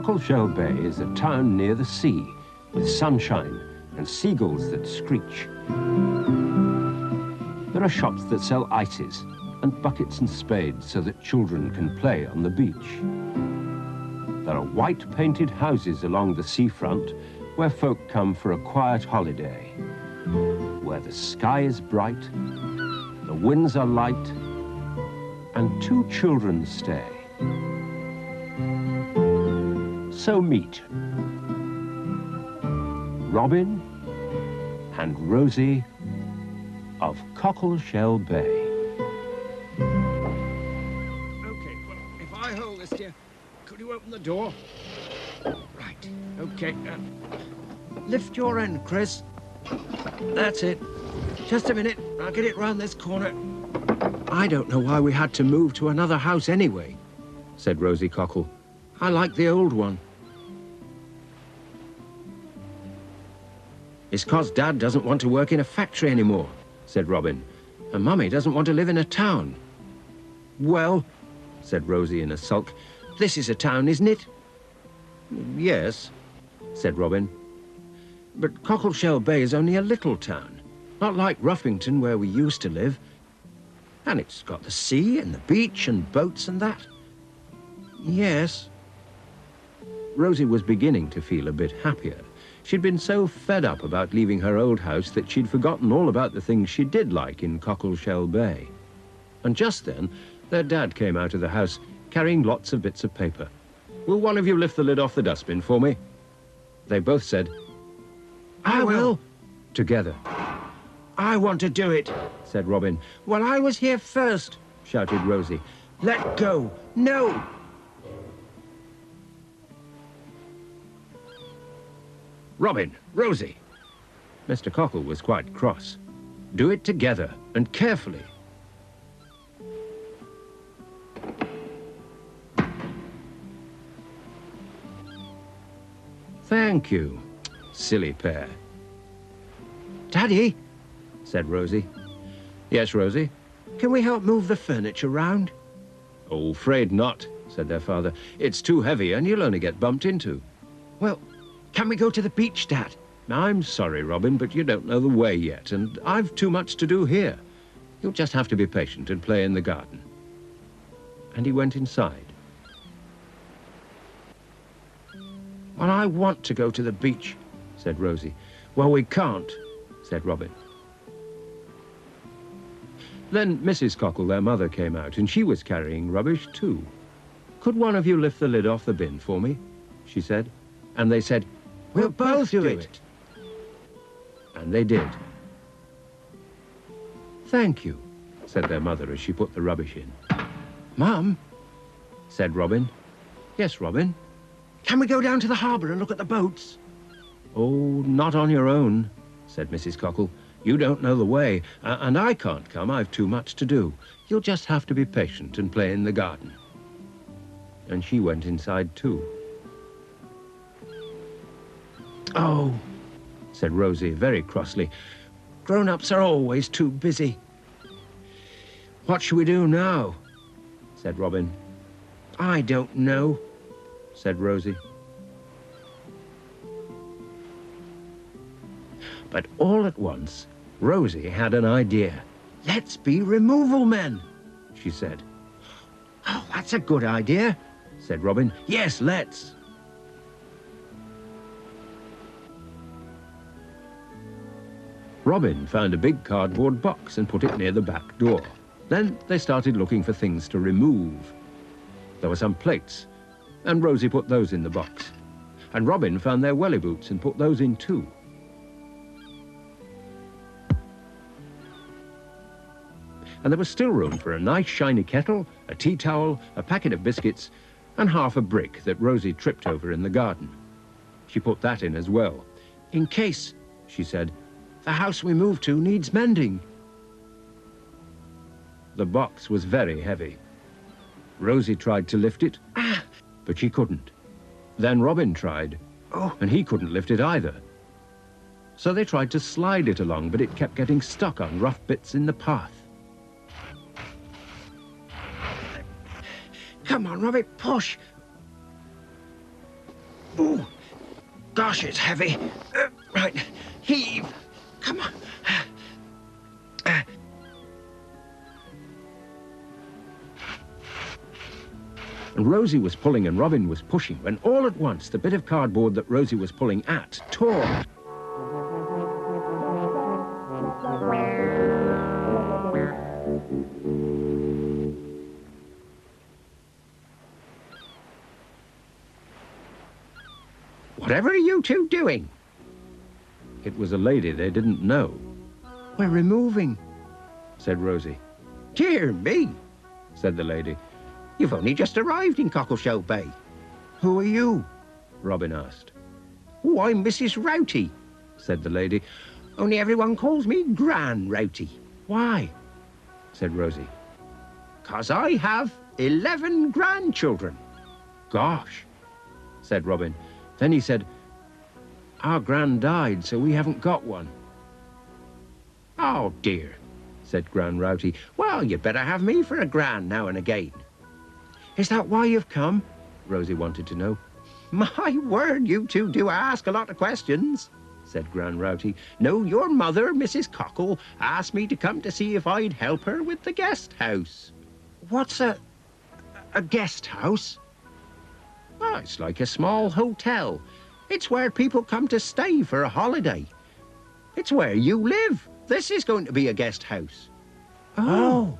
Cockleshell Bay is a town near the sea, with sunshine and seagulls that screech. There are shops that sell ices and buckets and spades so that children can play on the beach. There are white painted houses along the seafront where folk come for a quiet holiday, where the sky is bright, the winds are light, and 2 children stay. So meet Robin and Rosie of Cockleshell Bay. Okay, well, if I hold this, dear, could you open the door? Right, okay. Lift your end, Chris. That's it. Just a minute, I'll get it round this corner. I don't know why we had to move to another house anyway, said Rosie Cockle. I like the old one. It's 'cause Dad doesn't want to work in a factory anymore, said Robin, and Mummy doesn't want to live in a town. Well, said Rosie in a sulk, this is a town, isn't it? Yes, said Robin. But Cockleshell Bay is only a little town, not like Roughington where we used to live. And it's got the sea and the beach and boats and that. Yes. Rosie was beginning to feel a bit happier. She'd been so fed up about leaving her old house that she'd forgotten all about the things she did like in Cockleshell Bay. And just then, their dad came out of the house carrying lots of bits of paper. Will one of you lift the lid off the dustbin for me? They both said, I will, together. I want to do it, said Robin. Well, I was here first, shouted Rosie. Let go. No. Robin, Rosie. Mr. Cockle was quite cross. Do it together and carefully. Thank you, silly pair. Daddy, said Rosie. Yes, Rosie? Can we help move the furniture round? Oh, afraid not, said their father. It's too heavy and you'll only get bumped into. Well, can we go to the beach, Dad? I'm sorry, Robin, but you don't know the way yet, and I've too much to do here. You'll just have to be patient and play in the garden. And he went inside. Well, I want to go to the beach, said Rosie. Well, we can't, said Robin. Then Mrs. Cockle, their mother, came out, and she was carrying rubbish too. Could one of you lift the lid off the bin for me? She said. And they said, We'll both do it. And they did. Thank you, said their mother as she put the rubbish in. Mum, said Robin. Yes, Robin? Can we go down to the harbour and look at the boats? Oh, not on your own, said Mrs. Cockle. You don't know the way, and I can't come. I've too much to do. You'll just have to be patient and play in the garden. And she went inside too. Oh, said Rosie very crossly. Grown-ups are always too busy. What shall we do now? Said Robin. I don't know, said Rosie. But all at once, Rosie had an idea. Let's be removal men, she said. Oh, that's a good idea, said Robin. Yes, let's. Robin found a big cardboard box and put it near the back door. Then they started looking for things to remove. There were some plates, and Rosie put those in the box. And Robin found their welly boots and put those in too. And there was still room for a nice shiny kettle, a tea towel, a packet of biscuits, and half a brick that Rosie tripped over in the garden. She put that in as well. In case, she said, the house we moved to needs mending. The box was very heavy. Rosie tried to lift it, but she couldn't. Then Robin tried, and he couldn't lift it either. So they tried to slide it along, but it kept getting stuck on rough bits in the path. Come on, Robin, push. Ooh, gosh, it's heavy. Right, heave. Come on. And Rosie was pulling and Robin was pushing when all at once the bit of cardboard that Rosie was pulling at tore. Whatever are you two doing? It was a lady they didn't know. We're removing, said Rosie. Dear me, said the lady. You've only just arrived in Cockleshell Bay. Who are you? Robin asked. Oh, I'm Mrs. Routy, said the lady. Only everyone calls me Gran Routy. Why? Said Rosie. 'Cause I have 11 grandchildren. Gosh, said Robin. Then he said, our Gran died, so we haven't got one. Oh, dear, said Gran Routy. Well, you'd better have me for a Gran now and again. Is that why you've come? Rosie wanted to know. My word, you two do ask a lot of questions, said Gran Routy. No, your mother, Mrs. Cockle, asked me to come to see if I'd help her with the guest house. What's a guest house? Oh, it's like a small hotel. It's where people come to stay for a holiday. It's where you live. This is going to be a guest house. Oh.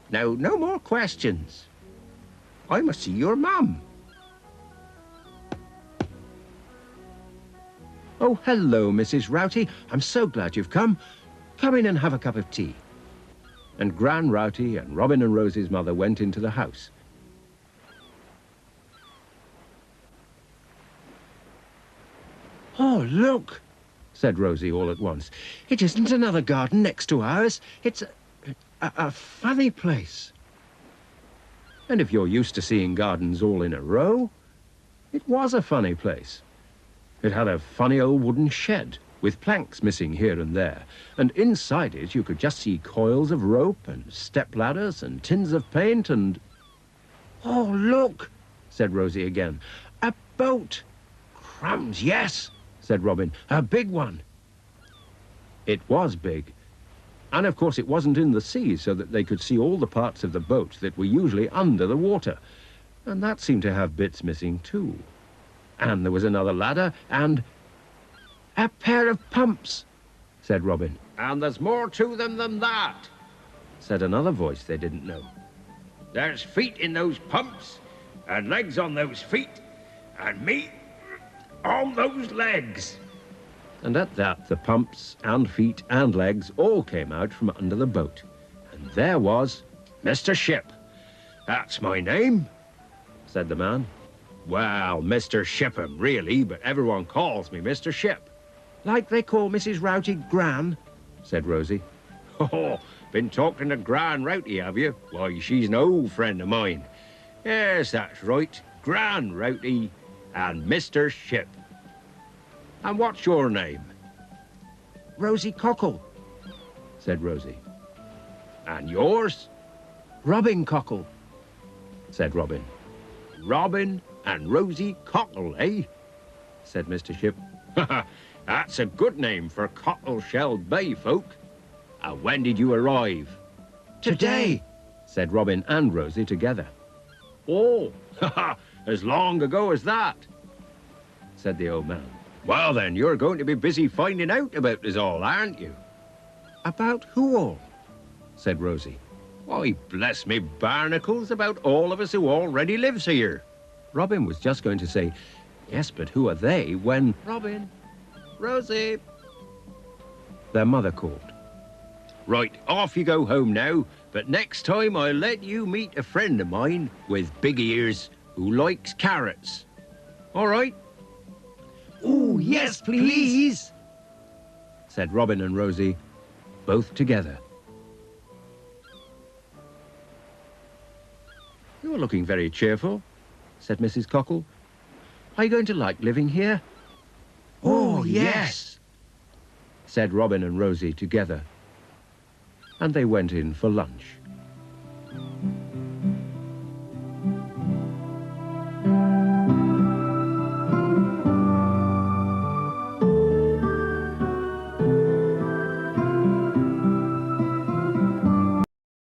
Now, no more questions. I must see your mum. Oh, hello, Mrs. Routy. I'm so glad you've come. Come in and have a cup of tea. And Gran Routy and Robin and Rosie's mother went into the house. Oh, look, said Rosie all at once. It isn't another garden next to ours. It's a funny place. And if you're used to seeing gardens all in a row, it was a funny place. It had a funny old wooden shed with planks missing here and there, and inside it you could just see coils of rope and step ladders and tins of paint and... Oh, look, said Rosie again. A boat. Crumbs, yes, said Robin. A big one. It was big. And of course it wasn't in the sea, so that they could see all the parts of the boat that were usually under the water. And that seemed to have bits missing too. And there was another ladder and... A pair of pumps, said Robin. And there's more to them than that, said another voice they didn't know. There's feet in those pumps, and legs on those feet, and meat on those legs. And at that, the pumps and feet and legs all came out from under the boat. And there was Mr. Ship. That's my name, said the man. Well, Mr. Shipham, really, but everyone calls me Mr. Ship. Like they call Mrs. Routy Gran, said Rosie. Oh, been talking to Gran Routy, have you? Why, she's an old friend of mine. Yes, that's right, Gran Routy and Mr. Ship. And what's your name? Rosie Cockle, said Rosie. And yours? Robin Cockle, said Robin. Robin and Rosie Cockle, eh? said Mr. Ship. That's a good name for Cockleshell Bay folk. And when did you arrive? Today, said Robin and Rosie together. Oh, as long ago as that, said the old man. Well then, you're going to be busy finding out about us all, aren't you? About who all? said Rosie. Why, bless me barnacles, about all of us who already lives here. Robin was just going to say, yes, but who are they, when... Robin, Rosie, their mother called. Right, off you go home now, but next time I'll let you meet a friend of mine with big ears who likes carrots. All right? Oh, yes, please, said Robin and Rosie, both together. You're looking very cheerful, said Mrs. Cockle. Are you going to like living here? Oh, yes, said Robin and Rosie together. And they went in for lunch.